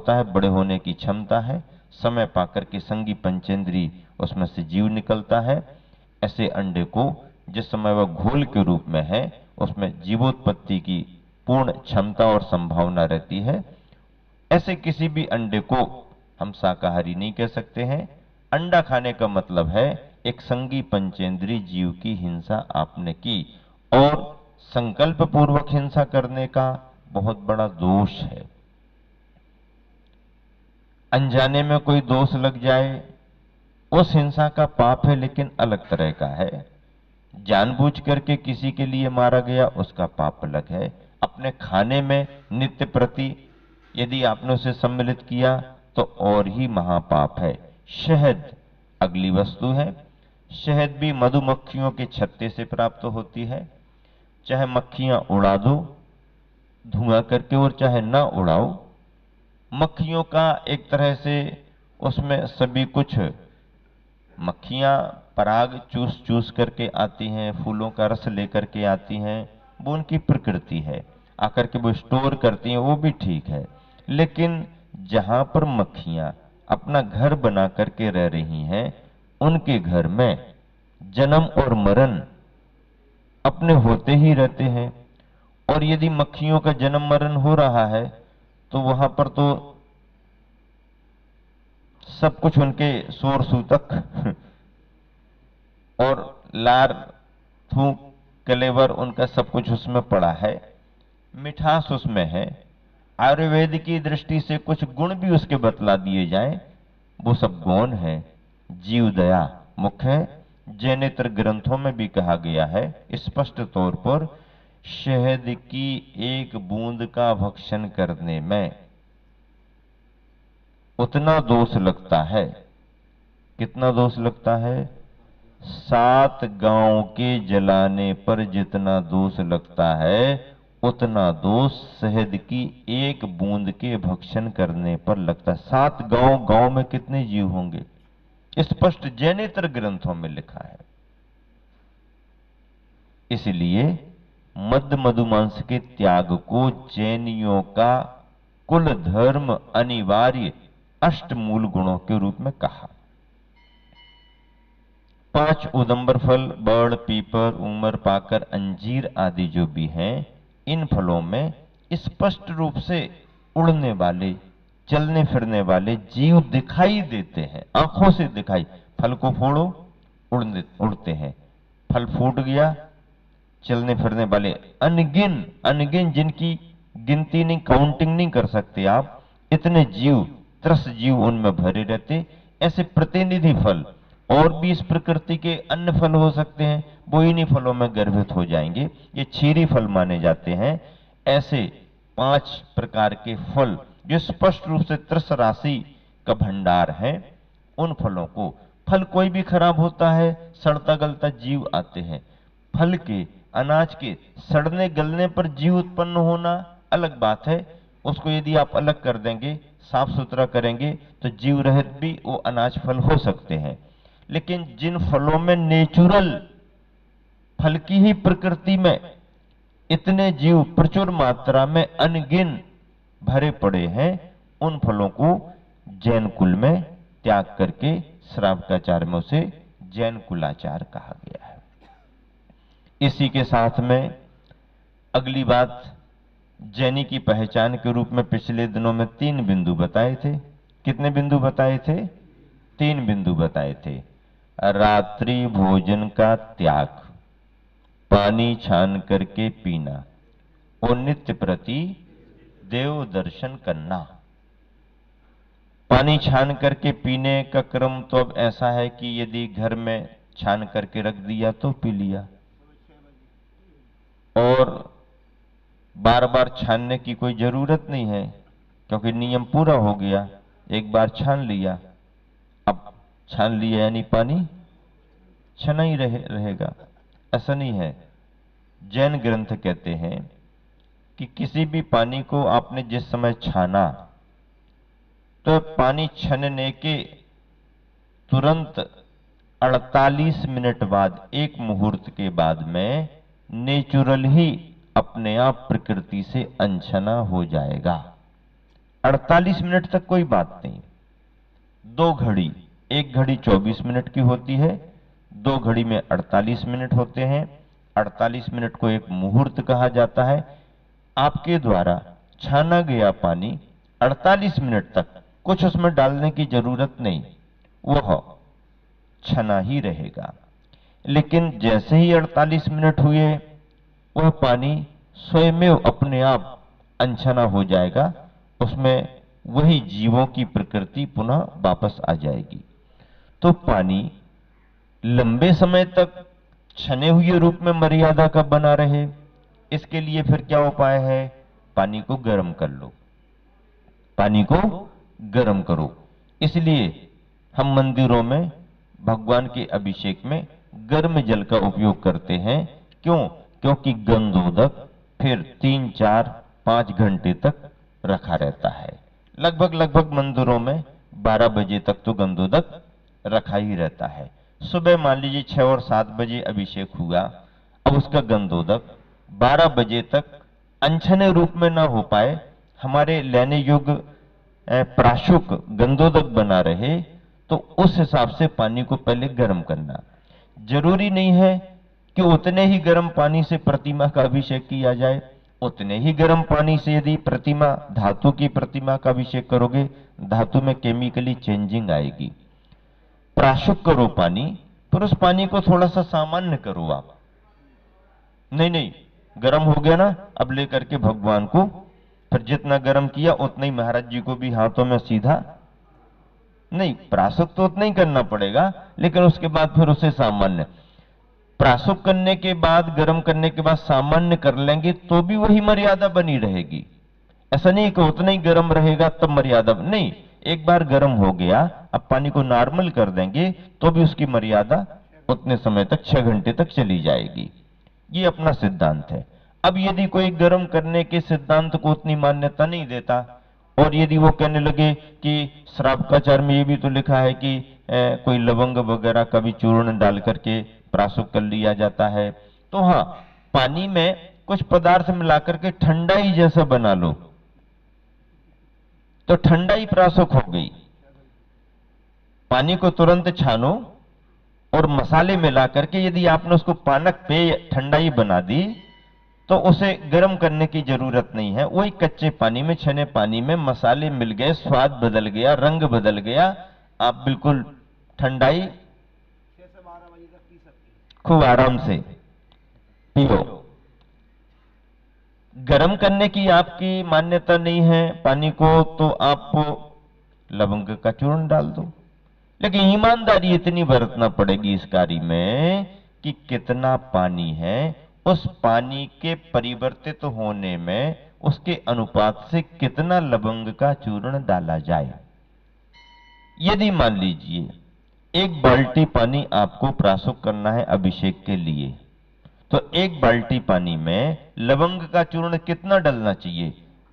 होता है, बड़े होने की क्षमता है, समय पाकर के संगी पंचेंद्री उसमें से जीव निकलता है। ऐसे अंडे को जिस समय वह घोल के रूप में है उसमें जीवोत्पत्ति की पूर्ण क्षमता और संभावना रहती है। ऐसे किसी भी अंडे को हम शाकाहारी नहीं कह सकते हैं। अंडा खाने का मतलब है एक संगी पंचेंद्री जीव की हिंसा आपने की, और संकल्प पूर्वक हिंसा करने का बहुत बड़ा दोष है। अनजाने में कोई दोष लग जाए उस हिंसा का पाप है, लेकिन अलग तरह का है। जानबूझ करके किसी के लिए मारा गया उसका पाप अलग है। अपने खाने में नित्य प्रति यदि आपने उसे सम्मिलित किया तो और ही महापाप है। शहद अगली वस्तु है। शहद भी मधुमक्खियों के छत्ते से प्राप्त होती है। चाहे मक्खियां उड़ा दो धुआं करके और चाहे ना उड़ाओ, मक्खियों का एक तरह से उसमें सभी कुछ, मक्खियां पराग चूस चूस करके आती हैं, फूलों का रस लेकर के आती हैं, वो उनकी प्रकृति है। आकर के वो स्टोर करती हैं, वो भी ठीक है। लेकिन जहां पर मक्खियां अपना घर बना करके रह रही हैं, उनके घर में जन्म और मरण अपने होते ही रहते हैं। और यदि मक्खियों का जन्म मरण हो रहा है तो वहां पर तो सब कुछ उनके शोर सूतक और लार थूक कलेवर उनका सब कुछ उसमें पड़ा है, मिठास उसमें है। आयुर्वेद की दृष्टि से कुछ गुण भी उसके बतला दिए जाएं, वो सब गौण है। जीव दया मुख्य है। जैनेतर ग्रंथों में भी कहा गया है स्पष्ट तौर पर, शहद की एक बूंद का भक्षण करने में उतना दोष लगता है। कितना दोष लगता है? 7 गांव के जलाने पर जितना दोष लगता है उतना दोष शहद की एक बूंद के भक्षण करने पर लगता है। 7 गांव, गांव में कितने जीव होंगे? स्पष्ट जैनेतर ग्रंथों में लिखा है। इसलिए मद मधुमांस के त्याग को जैनियों का कुल धर्म अनिवार्य अष्टमूल गुणों के रूप में कहा। 5 उदंबर फल, बड़, पीपर, उमर, पाकर, अंजीर आदि जो भी हैं, इन फलों में स्पष्ट रूप से उड़ने वाले, चलने फिरने वाले जीव दिखाई देते हैं, आंखों से दिखाई। फल को फोड़ो, उड़ते हैं। फल फूट गया, चलने फिरने वाले अनगिन अनगिन, जिनकी गिनती नहीं, काउंटिंग नहीं कर सकते आप, इतने जीव, 30 जीव उनमें भरे रहते। ऐसे प्रतिनिधि फल और भी इस प्रकृति के अन्य फल हो सकते हैं, वो इन्हीं फलों में गर्भित हो जाएंगे, ये क्षीरी फल माने जाते हैं। ऐसे 5 प्रकार के फल जो स्पष्ट रूप से 30 राशि का भंडार है, उन फलों को, फल कोई भी खराब होता है, सड़ता गलता जीव आते हैं। फल के, अनाज के सड़ने गलने पर जीव उत्पन्न होना अलग बात है। उसको यदि आप अलग कर देंगे, साफ सुथरा करेंगे, तो जीव रहित भी वो अनाज फल हो सकते हैं। लेकिन जिन फलों में नेचुरल फल की ही प्रकृति में इतने जीव प्रचुर मात्रा में अनगिन भरे पड़े हैं, उन फलों को जैन कुल में त्याग करके श्रावकाचार में उसे जैन कुलाचार कहा गया है। इसी के साथ में अगली बात, जैनी की पहचान के रूप में पिछले दिनों में 3 बिंदु बताए थे। कितने बिंदु बताए थे? 3 बिंदु बताए थे। रात्रि भोजन का त्याग, पानी छान करके पीना और नित्य प्रति देव दर्शन करना। पानी छान करके पीने का क्रम तो अब ऐसा है कि यदि घर में छान करके रख दिया तो पी लिया, और बार बार छानने की कोई जरूरत नहीं है, क्योंकि नियम पूरा हो गया। एक बार छान लिया, अब छान लिया यानी पानी छना ही रहेगा, ऐसा नहीं है। जैन ग्रंथ कहते हैं कि किसी भी पानी को आपने जिस समय छाना, तो पानी छनने के तुरंत 48 मिनट बाद, 1 मुहूर्त के बाद में नेचुरल ही अपने आप प्रकृति से अनछना हो जाएगा। 48 मिनट तक कोई बात नहीं। 2 घड़ी, एक घड़ी 24 मिनट की होती है, 2 घड़ी में 48 मिनट होते हैं। 48 मिनट को एक मुहूर्त कहा जाता है। आपके द्वारा छाना गया पानी 48 मिनट तक कुछ उसमें डालने की जरूरत नहीं, वह छना ही रहेगा। लेकिन जैसे ही 48 मिनट हुए, वह पानी स्वयं अपने आप अनछना हो जाएगा, उसमें वही जीवों की प्रकृति पुनः वापस आ जाएगी। तो पानी लंबे समय तक छने हुए रूप में मर्यादा का बना रहे, इसके लिए फिर क्या उपाय है? पानी को गर्म कर लो, पानी को गर्म करो। इसलिए हम मंदिरों में भगवान के अभिषेक में गर्म जल का उपयोग करते हैं। क्यों? क्योंकि गंधोदक फिर 3, 4, 5 घंटे तक रखा रहता है। लगभग मंदिरों में 12 बजे तक तो गंधोदक रखा ही रहता है। सुबह मान लीजिए 6 और 7 बजे अभिषेक हुआ, अब उसका गंधोदक 12 बजे तक अनछने रूप में ना हो पाए, हमारे लेने योग्य प्राशुक गंधोदक बना रहे, तो उस हिसाब से पानी को पहले गर्म करना। जरूरी नहीं है कि उतने ही गर्म पानी से प्रतिमा का अभिषेक किया जाए। उतने ही गर्म पानी से यदि प्रतिमा, धातु की प्रतिमा का अभिषेक करोगे, धातु में केमिकली चेंजिंग आएगी। प्राशुक करो पानी, पर उस पानी को थोड़ा सा सामान्य करो आप। नहीं, गर्म हो गया ना, अब लेकर के भगवान को फिर जितना गर्म किया उतना ही महाराज जी को भी हाथों में सीधा नहीं, प्राशुक तो उतना ही करना पड़ेगा, लेकिन उसके बाद फिर उसे सामान्य। प्राशुक करने के बाद, गर्म करने के बाद सामान्य कर लेंगे तो भी वही मर्यादा बनी रहेगी। ऐसा नहीं कि उतना ही गर्म रहेगा तब मर्यादा नहीं। एक बार गर्म हो गया, अब पानी को नॉर्मल कर देंगे तो भी उसकी मर्यादा उतने समय तक, 6 घंटे तक चली जाएगी। ये अपना सिद्धांत है। अब यदि कोई गर्म करने के सिद्धांत को उतनी मान्यता नहीं देता, और यदि वो कहने लगे कि श्रावकाचार में ये भी तो लिखा है कि कोई लवंग वगैरह का भी चूर्ण डाल करके प्राशुक कर लिया जाता है, तो हाँ, पानी में कुछ पदार्थ मिला करके ठंडाई जैसा बना लो, तो ठंडाई प्राशुक हो गई। पानी को तुरंत छानो और मसाले मिला करके यदि आपने उसको पानक पेय ठंडाई बना दी, तो उसे गर्म करने की जरूरत नहीं है। वही कच्चे पानी में, छने पानी में मसाले मिल गए, स्वाद बदल गया, रंग बदल गया, आप बिल्कुल ठंडाई 6 से 12 बजे तक पी सकते हैं, खूब आराम से पियो। गर्म करने की आपकी मान्यता नहीं है पानी को, तो आप लवंग का चूर्ण डाल दो। लेकिन ईमानदारी इतनी बरतना पड़ेगी इस कार्य में कि कितना पानी है, उस पानी के परिवर्तित होने में उसके अनुपात से कितना लवंग का चूर्ण डाला जाए। यदि मान लीजिए 1 बाल्टी पानी आपको प्राशुक करना है अभिषेक के लिए, तो 1 बाल्टी पानी में लवंग का चूर्ण कितना डालना चाहिए?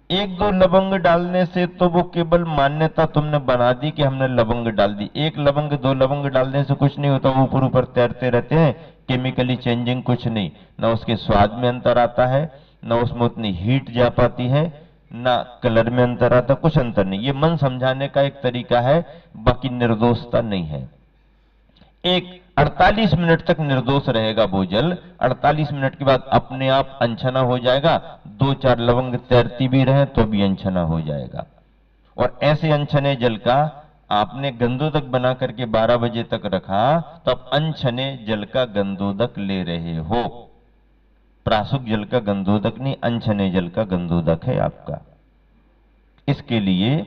1-2 लवंग डालने से तो वो केवल मान्यता तुमने बना दी कि हमने लवंग डाल दी। 1 लवंग 2 लवंग डालने से कुछ नहीं होता, ऊपर ऊपर तैरते रहते हैं, केमिकली चेंजिंग कुछ नहीं। ना उसके स्वाद में अंतर आता है, ना उसमें उतनी हीट जा पाती है, ना कलर में अंतर आता, कुछ अंतर नहीं। ये मन समझाने का एक तरीका है, बाकी निर्दोषता नहीं है। 48 मिनट तक निर्दोष रहेगा वो जल, 48 मिनट के बाद अपने आप अनछना हो जाएगा। 2-4 लवंग तैरती भी रहे तो भी अनछना हो जाएगा। और ऐसे अनछने जल का आपने गंधोदक बना करके 12 बजे तक रखा, तो अब अनछने जल का गंधोदक ले रहे हो। प्राशुक जल का गंधोदक नहीं, अनछने जल का गंधोदक है आपका। इसके लिए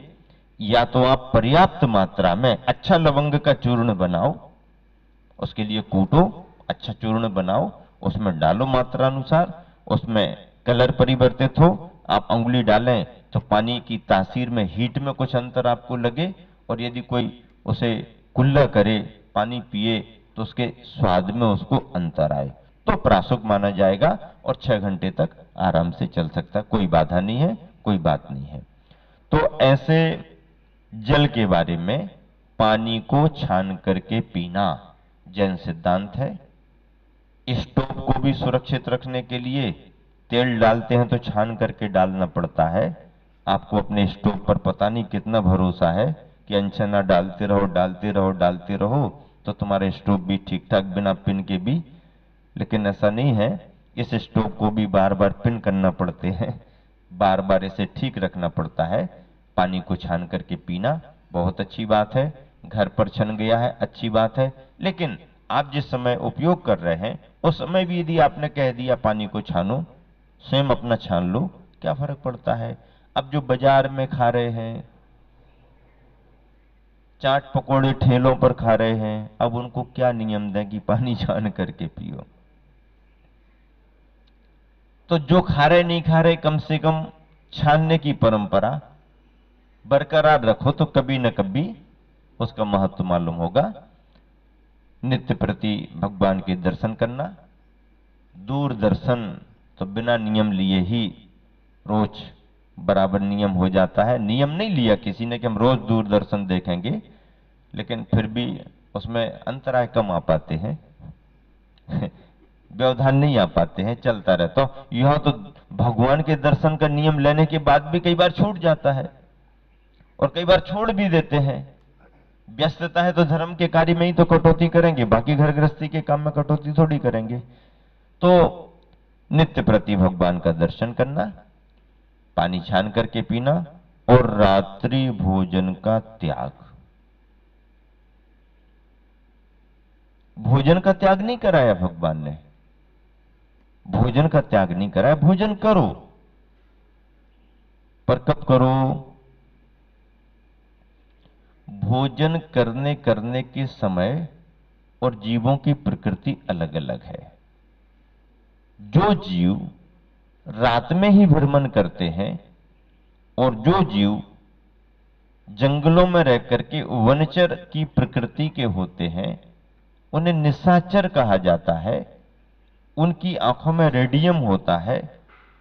या तो आप पर्याप्त मात्रा में अच्छा लवंग का चूर्ण बनाओ, उसके लिए कूटो, अच्छा चूर्ण बनाओ, उसमें डालो मात्रा अनुसार, उसमें कलर परिवर्तित हो, आप अंगुली डालें तो पानी की तासीर में, हीट में कुछ अंतर आपको लगे, और यदि कोई उसे कुल्ला करे, पानी पिए, तो उसके स्वाद में उसको अंतर आए, तो प्राशुक माना जाएगा और 6 घंटे तक आराम से चल सकता, कोई बाधा नहीं है, कोई बात नहीं है। तो ऐसे जल के बारे में, पानी को छान करके पीना जैन सिद्धांत है। स्टोव को भी सुरक्षित रखने के लिए तेल डालते हैं तो छान करके डालना पड़ता है। आपको अपने स्टोव पर पता नहीं कितना भरोसा है कि अनछना डालते रहो डालते रहो डालते रहो तो तुम्हारे स्टोव भी ठीक ठाक बिना पिन के भी, लेकिन ऐसा नहीं है। इस स्टोव को भी बार बार पिन करना पड़ते हैं, बार बार इसे ठीक रखना पड़ता है। पानी को छान करके पीना बहुत अच्छी बात है, घर पर छन गया है अच्छी बात है, लेकिन आप जिस समय उपयोग कर रहे हैं उस समय भी यदि आपने कह दिया पानी को छानो, स्वयं अपना छान लो, क्या फर्क पड़ता है। अब जो बाजार में खा रहे हैं, चाट पकोड़े ठेलों पर खा रहे हैं, अब उनको क्या नियम दें कि पानी छान करके पियो। तो जो खा रहे नहीं खा रहे, कम से कम छानने की परंपरा बरकरार रखो तो कभी न कभी उसका महत्व मालूम होगा। नित्य प्रति भगवान के दर्शन करना, दूरदर्शन तो बिना नियम लिए ही रोज बराबर नियम हो जाता है। नियम नहीं लिया किसी ने कि हम रोज दूरदर्शन देखेंगे, लेकिन फिर भी उसमें अंतराय कम आ पाते हैं व्यवधान नहीं आ पाते हैं, चलता रहता। तो यह तो भगवान के दर्शन का नियम लेने के बाद भी कई बार छूट जाता है और कई बार छोड़ भी देते हैं। व्यस्तता है तो धर्म के कार्य में ही तो कटौती करेंगे, बाकी घर गृहस्थी के काम में कटौती थोड़ी करेंगे। तो नित्य प्रति भगवान का दर्शन करना, पानी छान करके पीना और रात्रि भोजन का त्याग। भोजन का त्याग नहीं कराया भगवान ने, भोजन का त्याग नहीं कराया। भोजन करो, पर कब करो? भोजन करने करने के समय और जीवों की प्रकृति अलग अलग है। जो जीव रात में ही भ्रमण करते हैं और जो जीव जंगलों में रह करके वनचर की प्रकृति के होते हैं, उन्हें निशाचर कहा जाता है। उनकी आंखों में रेडियम होता है,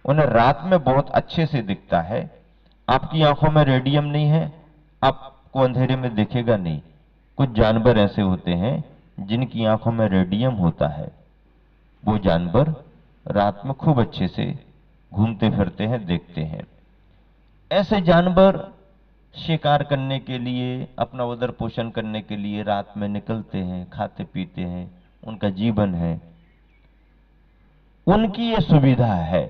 उन्हें रात में बहुत अच्छे से दिखता है। आपकी आंखों में रेडियम नहीं है, आपको अंधेरे में दिखेगा नहीं। कुछ जानवर ऐसे होते हैं जिनकी आंखों में रेडियम होता है, वो जानवर रात में खूब अच्छे से घूमते फिरते हैं, देखते हैं। ऐसे जानवर शिकार करने के लिए, अपना उदर पोषण करने के लिए रात में निकलते हैं, खाते पीते हैं, उनका जीवन है, उनकी ये सुविधा है।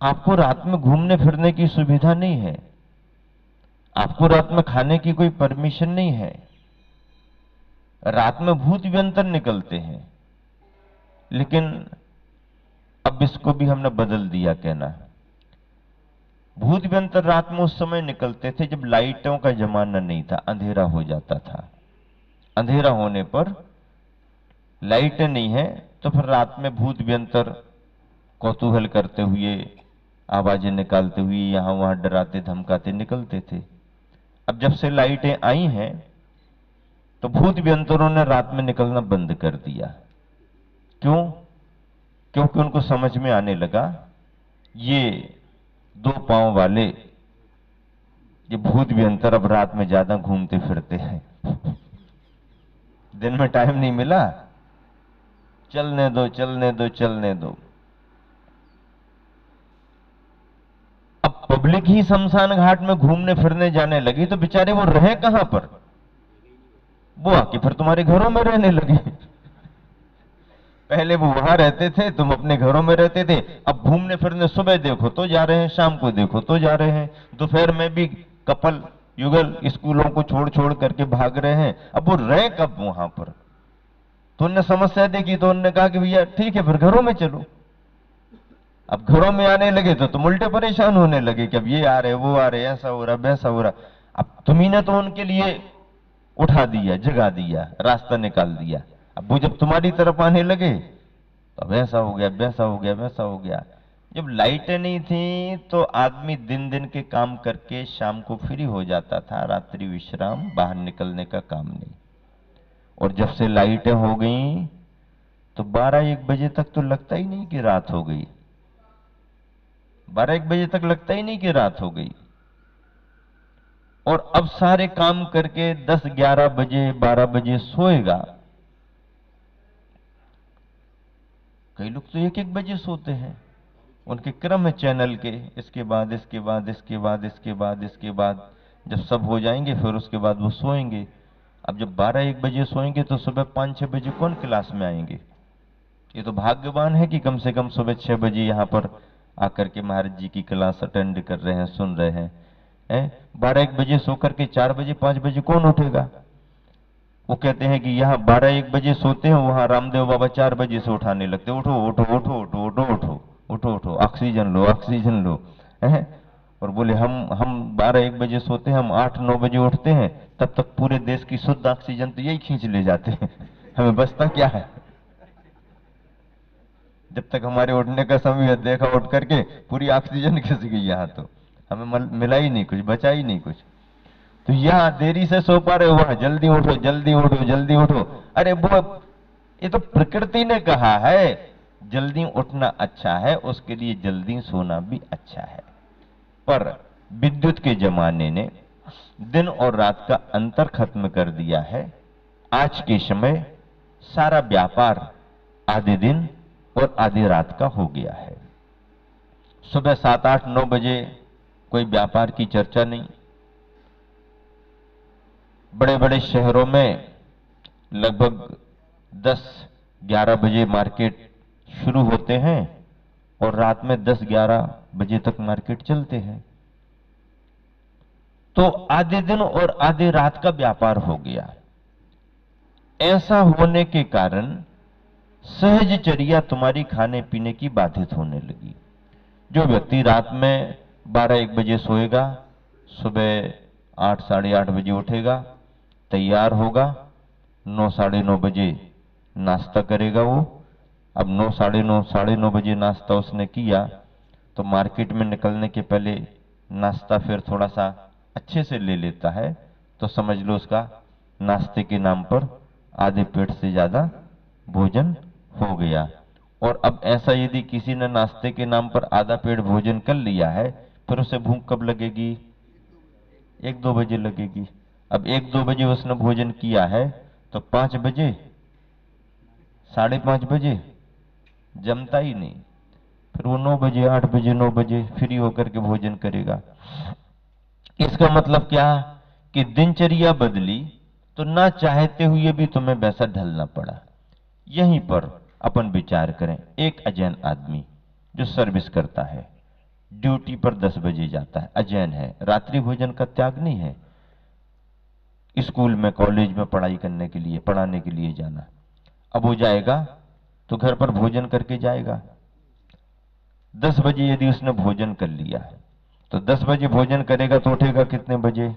आपको रात में घूमने फिरने की सुविधा नहीं है, आपको रात में खाने की कोई परमिशन नहीं है। रात में भूत व्यंतर निकलते हैं, लेकिन अब इसको भी हमने बदल दिया कहना। भूत व्यंतर रात में उस समय निकलते थे जब लाइटों का जमाना नहीं था, अंधेरा हो जाता था। अंधेरा होने पर लाइटें नहीं है तो फिर रात में भूत व्यंतर कौतूहल करते हुए, आवाजें निकालते हुए, यहां वहां डराते धमकाते निकलते थे। अब जब से लाइटें आई हैं तो भूत व्यंतरों ने रात में निकलना बंद कर दिया। क्यों? क्योंकि उनको समझ में आने लगा ये दो पांव वाले ये भूत व्यंतर अब रात में ज्यादा घूमते फिरते हैं दिन में टाइम नहीं मिला, चलने दो चलने दो चलने दो। अब पब्लिक ही शमशान घाट में घूमने फिरने जाने लगी तो बेचारे वो रहे कहां पर? वो आके फिर तुम्हारे घरों में रहने लगे। पहले वो वहां रहते थे, तुम अपने घरों में रहते थे, अब घूमने फिरने सुबह देखो तो जा रहे हैं, शाम को देखो तो जा रहे हैं, दोपहर में भी कपल युगल स्कूलों को छोड़ छोड़ करके भाग रहे हैं। अब वो रहे कब वहां पर? तो उन्होंने समस्या देखी तो उन्होंने कहा कि भैया ठीक है फिर घरों में चलो। अब घरों में आने लगे तो तुम उल्टे परेशान होने लगे कि अब ये आ रहे वो आ रहे, ऐसा हो रहा वैसा हो रहा। अब तुम्ही ने तो उनके लिए उठा दिया, जगा दिया, रास्ता निकाल दिया। अब वो जब तुम्हारी तरफ आने लगे तो वैसा हो गया वैसा हो गया वैसा हो गया। जब लाइटें नहीं थी तो आदमी दिन दिन के काम करके शाम को फ्री हो जाता था, रात्रि विश्राम, बाहर निकलने का काम नहीं। और जब से लाइटें हो गई तो 12-1 बजे तक तो लगता ही नहीं कि रात हो गई। 12-1 बजे तक लगता ही नहीं कि रात हो गई। और अब सारे काम करके 10-11 बजे 12 बजे सोएगा। कई लोग तो 1-1 बजे सोते हैं उनके क्रम है चैनल के, इसके बाद इसके बाद इसके बाद इसके बाद इसके बाद, जब सब हो जाएंगे फिर उसके बाद वो सोएंगे। अब जब 12-1 बजे सोएंगे तो सुबह 5-6 बजे कौन क्लास में आएंगे? ये तो भाग्यवान है कि कम से कम सुबह 6 बजे यहाँ पर आकर के महाराज जी की क्लास अटेंड कर रहे हैं, सुन रहे हैं। 12-1 बजे सो करके 4 बजे 5 बजे कौन उठेगा? वो कहते हैं कि यहाँ 12-1 बजे सोते हैं, वहां रामदेव बाबा 4 बजे से उठाने लगते, उठो उठो उठो उठो उठो उठो उठो उठो, ऑक्सीजन लो ऑक्सीजन लो, है। और बोले हम 12-1 बजे सोते हैं, हम 8-9 बजे उठते हैं, तब तक पूरे देश की शुद्ध ऑक्सीजन तो यही खींच ले जाते हैं, हमें बचता क्या है? जब तक हमारे उठने का समय देखा उठ करके पूरी ऑक्सीजन खिंच गई, यहाँ तो हमें मिला ही नहीं कुछ, बचा ही नहीं कुछ। तो यहाँ देरी से सो पा रहे हो, वहां जल्दी उठो जल्दी उठो जल्दी उठो। अरे वो ये तो प्रकृति ने कहा है जल्दी उठना अच्छा है, उसके लिए जल्दी सोना भी अच्छा है। पर विद्युत के जमाने ने दिन और रात का अंतर खत्म कर दिया है। आज के समय सारा व्यापार आधे दिन और आधी रात का हो गया है। सुबह 7-8-9 बजे कोई व्यापार की चर्चा नहीं। बड़े बड़े शहरों में लगभग 10-11 बजे मार्केट शुरू होते हैं और रात में 10-11 बजे तक मार्केट चलते हैं। तो आधे दिन और आधे रात का व्यापार हो गया। ऐसा होने के कारण सहजचर्या तुम्हारी खाने पीने की बाधित होने लगी। जो व्यक्ति रात में 12-1 बजे सोएगा, सुबह 8-8:30 बजे उठेगा, तैयार होगा, 9-9:30 बजे नाश्ता करेगा वो। अब 9-9:30 बजे नाश्ता उसने किया तो मार्केट में निकलने के पहले नाश्ता फिर थोड़ा सा अच्छे से ले लेता है, तो समझ लो उसका नाश्ते के नाम पर आधे पेट से ज्यादा भोजन हो गया। और अब ऐसा यदि किसी ने नाश्ते के नाम पर आधा पेट भोजन कर लिया है, फिर उसे भूख कब लगेगी? 1-2 बजे लगेगी। अब 1-2 बजे उसने भोजन किया है तो 5 बजे 5:30 बजे जमता ही नहीं। फिर वो 9 बजे 8 बजे 9 बजे फ्री होकर के भोजन करेगा। इसका मतलब क्या कि दिनचर्या बदली तो ना चाहते हुए भी तुम्हें वैसा ढलना पड़ा। यहीं पर अपन विचार करें, एक अजैन आदमी जो सर्विस करता है, ड्यूटी पर 10 बजे जाता है, अजैन है, रात्रि भोजन का त्याग नहीं है, स्कूल में कॉलेज में पढ़ाई करने के लिए पढ़ाने के लिए जाना। अब वो जाएगा तो घर पर भोजन करके जाएगा। 10 बजे यदि उसने भोजन कर लिया तो 10 बजे भोजन करेगा तो उठेगा कितने बजे?